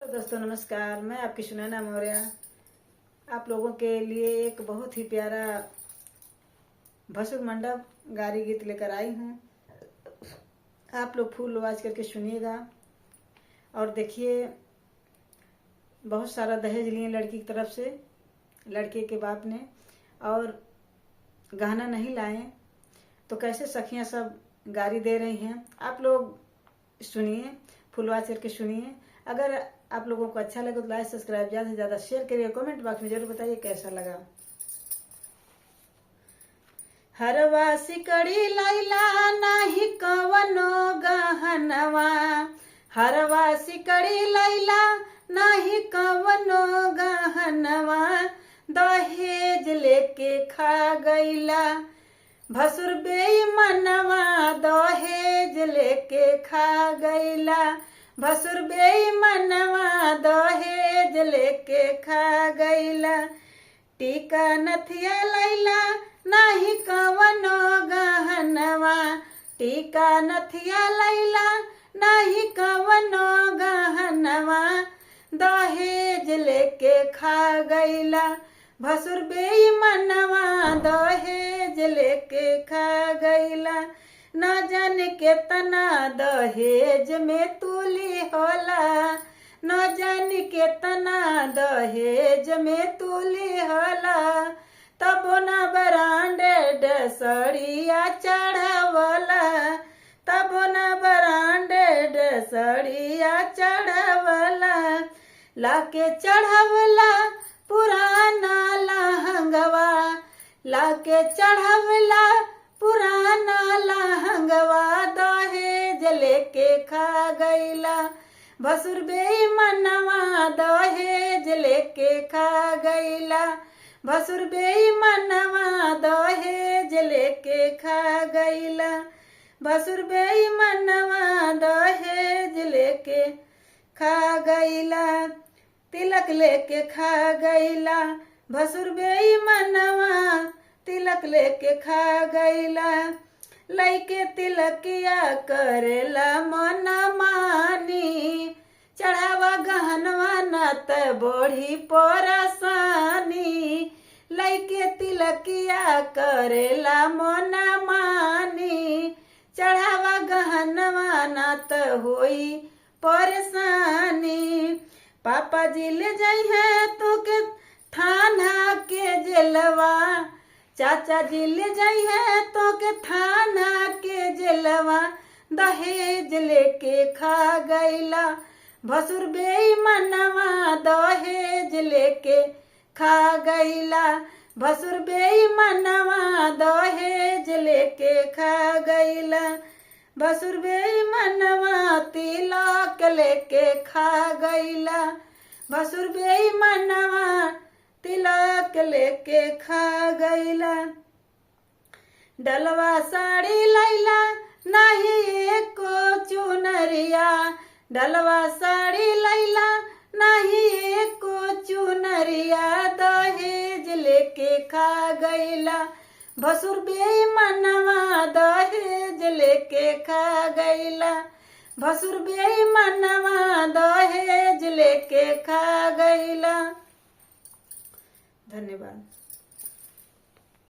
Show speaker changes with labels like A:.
A: दोस्तों नमस्कार, मैं आपकी सुनैना मौर्य आप लोगों के लिए एक बहुत ही प्यारा भसुर मंडप गारी गीत लेकर आई हूँ। आप लोग फुल आवाज करके सुनिएगा और देखिए। बहुत सारा दहेज लिए लड़की की तरफ से, लड़के के बाप ने, और गहना नहीं लाए तो कैसे सखियाँ सब गारी दे रही हैं। आप लोग सुनिए, फुल आवाज करके सुनिए। अगर आप लोगों को अच्छा लगे तो लाइक सब्सक्राइब ज़्यादा से ज़्यादा शेयर करिए। कमेंट बॉक्स में जरूर बताइए कैसा लगा। हरवा सिकड़ी लैला नाही कवनो गहनवा, हरवा सिकड़ी लैला नाही कवनो गहनवा, दहेज लेके खा गईला भसुर बेईमानवा, दहेज लेके खा गईला भसुर बेईमानवा, दहेज लेके खा गईला। टीका नथिया लैला नाही कवनो गहनवा, टीका नथिया लैला नाही कवनो गहनवा, दहेज लेके खा गईला भसुर बेईमानवा, दहेज लेके खा गईला। न जाने केतना दहेज में तुली होला, न जाने केतना दहेज में तुली होला, तबो न ब्रांडेड सड़िया चढ़ावला, तबो न ब्रांडेड सड़िया चढ़ावला, लाके चढ़ावला पुराना लहंगवा, लाके चढ़ावला पुराना लहंगवा, दहेज लेके खा गईला भसुर बेईमानवा, दहेज लेके खा गईला भसुर बेईमानवा, दहेज लेके खा गईला भसुर बेईमानवा, दहेज लेके खा गईला। तिलक लेके खा गईला भसुर बेईमानवा, तिलक लेके खा गईला। लइके तिलकिया करेला मन मानी, चढ़ावा गहनवा न त बढ़ी परेशानी, लइके तिलकिया करेला मन मानी, चढ़ावा गहनवा न त होई परेशानी। पापा जी ले जाई है तो के थाना के जेलवा, चाचा जी ले जाई है तो के थाना के जेलवा, दहेज लेके खा गईला भसुर बेईमानवा, दहेज लेके खा गईला भसुर बेईमानवा, दहेज लेके खा गईला भसुर बेईमानवा, तिलक लेके खा गईला भसुर बेईमानवा, तिलक लेके खा गईला। डलवा साड़ी लैला नाही एको चुनरिया, डलवा साड़ी लैला नाही एको चुनरिया, दहेज लेके खा गईला भसुर बेईमानवा, दहेज लेके खा गईला भसुर बेईमानवा, दहेज लेके खा गईला। धन्यवाद।